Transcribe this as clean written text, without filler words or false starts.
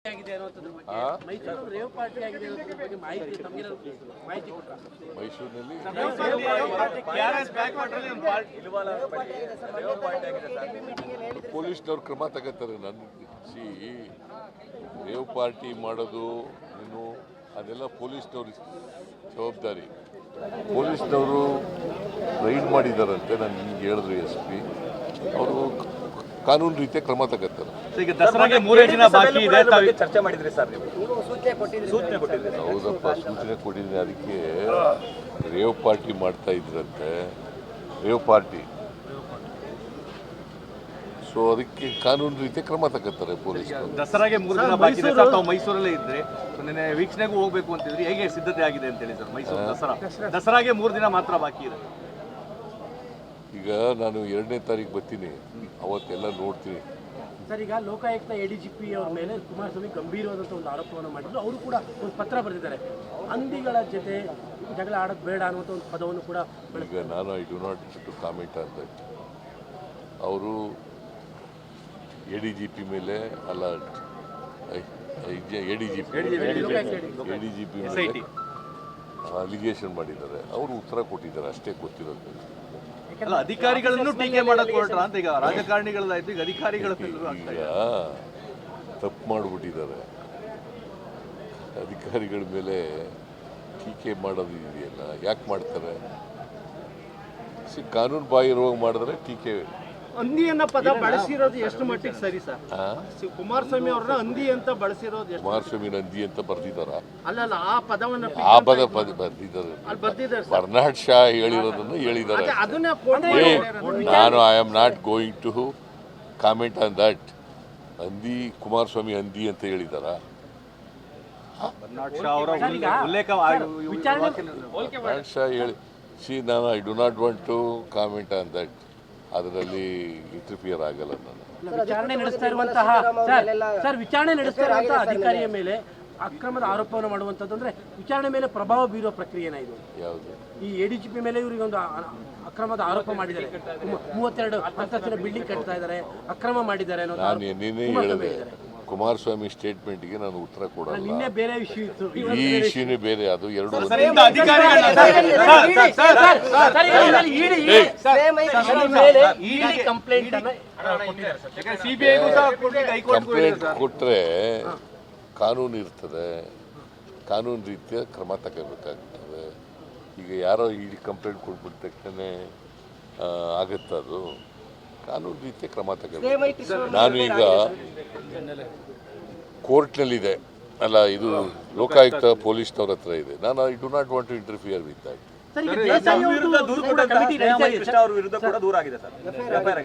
ಮೈಸೂರಿನಲ್ಲಿ ಪೊಲೀಸ್ನವ್ರು ಕ್ರಮ ತಗೋತಾರೆ. ನನ್ನ ರೇವ್ ಪಾರ್ಟಿ ಮಾಡೋದು ಏನು ಅದೆಲ್ಲ ಪೊಲೀಸ್ನವ್ರ ಜವಾಬ್ದಾರಿ. ಪೊಲೀಸ್ನವರು ರೈಡ್ ಮಾಡಿದಾರಂತೆ, ನಾನು ನಿಮ್ಗೆ ಹೇಳಿದ್ರು SP ಅವರು ಕಾನೂನು ರೀತಿಯ ಕ್ರಮ ತಗೋತಾರೆ. ಚರ್ಚೆ ಮಾಡಿದ್ರಿ ಸರ್, ಹೌದಪ್ಪ, ಸೂಚನೆ ಕೊಟ್ಟಿದ್ದೀನಿ. ಅದಕ್ಕೆ ರೇವ್ ಪಾರ್ಟಿ ಮಾಡ್ತಾ ಇದ್ರಂತೆ, ರೇವ್ ಪಾರ್ಟಿ. ಸೊ ಅದಕ್ಕೆ ಕಾನೂನು ರೀತಿಯ ಕ್ರಮ ತಗೋತಾರೆ ಪೊಲೀಸರು. ದಸರಾಗೆ 3 ದಿನ ಬಾಕಿ ಇದೆ ಸರ್, ತಾವು ಮೈಸೂರಲ್ಲೇ ಇದ್ರೆ ನಿನ್ನೆ ವೀಕ್ಷಣೆಗೂ ಹೋಗ್ಬೇಕು ಅಂತಿದ್ರಿ, ಹೇಗೆ ಸಿದ್ಧತೆ ಆಗಿದೆ ಅಂತ ಹೇಳಿ ಸರ್? ಮೈಸೂರು ದಸರಾಗೆ 3 ದಿನ ಮಾತ್ರ ಬಾಕಿ ಇದೆ. ಈಗ ನಾನು 2ನೇ ತಾರೀಕು ಬರ್ತೀನಿ, ಅವತ್ತೆಲ್ಲ ನೋಡ್ತೀನಿ ಸರ್. ಈಗ ಲೋಕಾಯುಕ್ತ ADGP ಅವ್ರ ಮೇಲೆ ಕುಮಾರಸ್ವಾಮಿ ಗಂಭೀರವಾದಂಥ ಒಂದು ಆರೋಪವನ್ನು ಮಾಡಿದ್ರು. ಅವರು ಕೂಡ ಒಂದು ಪತ್ರ ಬರೆದಿದ್ದಾರೆ, ಹಂದಿಗಳ ಜೊತೆ ಜಗಳ ಆಡೋದು ಬೇಡ ಅನ್ನುವಂಥ ಒಂದು ಪದವನ್ನು ಕೂಡ. ಈಗ ನಾನು I do not to comment ಅಂತ. ಅವರು ADGP ಮೇಲೆ ಅಲ್ಲ, ADGP ಮೇಲೆ ಅಲಿಗೇಷನ್ ಮಾಡಿದ್ದಾರೆ. ಅವರು ಉತ್ತರ ಕೊಟ್ಟಿದ್ದಾರೆ, ಅಷ್ಟೇ ಗೊತ್ತಿರೋದು. ಅಧಿಕಾರಿಗಳನ್ನು ಟೀಕೆ ಮಾಡಕ್ ಹೊರಟ್ರ ಅಂತ. ಈಗ ರಾಜಕಾರಣಿಗಳಾಯ್ತು, ಈಗ ಅಧಿಕಾರಿಗಳ ಈಗ ತಪ್ಪು ಮಾಡಿಬಿಟ್ಟಿದ್ದಾರೆ. ಅಧಿಕಾರಿಗಳ ಮೇಲೆ ಟೀಕೆ ಮಾಡೋದು ಇದೆಯಲ್ಲ, ಯಾಕೆ ಮಾಡ್ತಾರೆ? ಕಾನೂನು ಬಾಹಿರವಾಗಿ ಮಾಡಿದ್ರೆ ಟೀಕೆ. ಹಂದಿ ಅನ್ನೋ ಪದ ಬಳಸಿರೋದು ಎಷ್ಟು ಮಟ್ಟಿಗೆ ಸರಿ ಸರ್? ಕುಮಾರಸ್ವಾಮಿ ಅವ್ರನ್ನ ಹಂದಿ ಅಂತ ಬಳಸಿರೋದು, ಕುಮಾರಸ್ವಾಮಿ ಹಂದಿ ಅಂತ ಬರ್ದಿದ್ದಾರ? ಅಲ್ಲ, ಆ ಪದವನ್ನು ಬರ್ದಿದ್ದಾರೆ. ಬರ್ನಾಡ್ ಶಾ ಹೇಳಿರೋದನ್ನು ಹೇಳಿದ್ದಾರೆ. ನಾನು I am not going to comment on that. ಹಂದಿ ಕುಮಾರಸ್ವಾಮಿ ಹಂದಿ ಅಂತ ಹೇಳಿದಾರ? ಬರ್ನಾಡ್ ಶಾ ಹೇಳಿ ನಾನು I do not want to comment on that. ಅದರಲ್ಲಿ ಇಂಟರ್ಫಿಯರ್ ಆಗಲ್ಲ. ನಾನು ವಿಚಾರಣೆ ನಡೆಸ್ತಾ ಇರುವಂತಹ ವಿಚಾರಣೆ ನಡೆಸ್ತಾ ಇರುವಂತಹ ಅಧಿಕಾರಿಯ ಮೇಲೆ ಅಕ್ರಮದ ಆರೋಪವನ್ನು ಮಾಡುವಂಥದ್ದು ಅಂದ್ರೆ ವಿಚಾರಣೆ ಮೇಲೆ ಪ್ರಭಾವ ಬೀರುವ ಪ್ರಕ್ರಿಯೆನ ಇದು? ಯಾವುದು? ಈ ADGP ಮೇಲೆ ಇವರಿಗೆ ಒಂದು ಅಕ್ರಮದ ಆರೋಪ ಮಾಡಿದ್ದಾರೆ. 32 ಅಂತಸ್ತಿನ ಬಿಲ್ಡಿಂಗ್ ಕಟ್ತಾ ಇದ್ದಾರೆ, ಅಕ್ರಮ ಮಾಡಿದ್ದಾರೆ ಅನ್ನೋದು. ನಾನು ನಿನ್ನೆ ಹೇಳಿದೆ, ಕುಮಾರಸ್ವಾಮಿ ಸ್ಟೇಟ್ಮೆಂಟ್ಗೆ ನಾನು ಉತ್ತರ ಕೊಡಲ್ಲ. ನಿನ್ನೆ ಬೇರೆ ವಿಷಯ ಇತ್ತು, ಈ ಇಶ್ಯೂನೇ ಬೇರೆ. ಅದು ಎರಡು ಕಂಪ್ಲೇಂಟ್ ಕೊಟ್ಟರೆ ಕಾನೂನು ಇರ್ತದೆ, ಕಾನೂನು ರೀತಿಯ ಕ್ರಮ ತಗೋಬೇಕಾಗ್ತದೆ. ಈಗ ಯಾರೋ ಇಡಿ ಕಂಪ್ಲೇಂಟ್ ಕೊಟ್ಬಿಟ್ಟ ತಕ್ಷಣ ಆಗುತ್ತದು. ಕಾನೂನು ರೀತಿಯ ಕ್ರಮ ತಗೋಬೇಕು. ನಾನು ಈಗ ಕೋರ್ಟ್ನಲ್ಲಿದೆ ಅಲ್ಲ, ಇದು ಲೋಕಾಯುಕ್ತ ಪೊಲೀಸ್ನವ್ರ ಹತ್ರ ಇದೆ. ನಾನು I do not want to interfere with that. ವಿರುದ್ಧ ಕೂಡ ದೂರ ಆಗಿದೆ ಸರ್.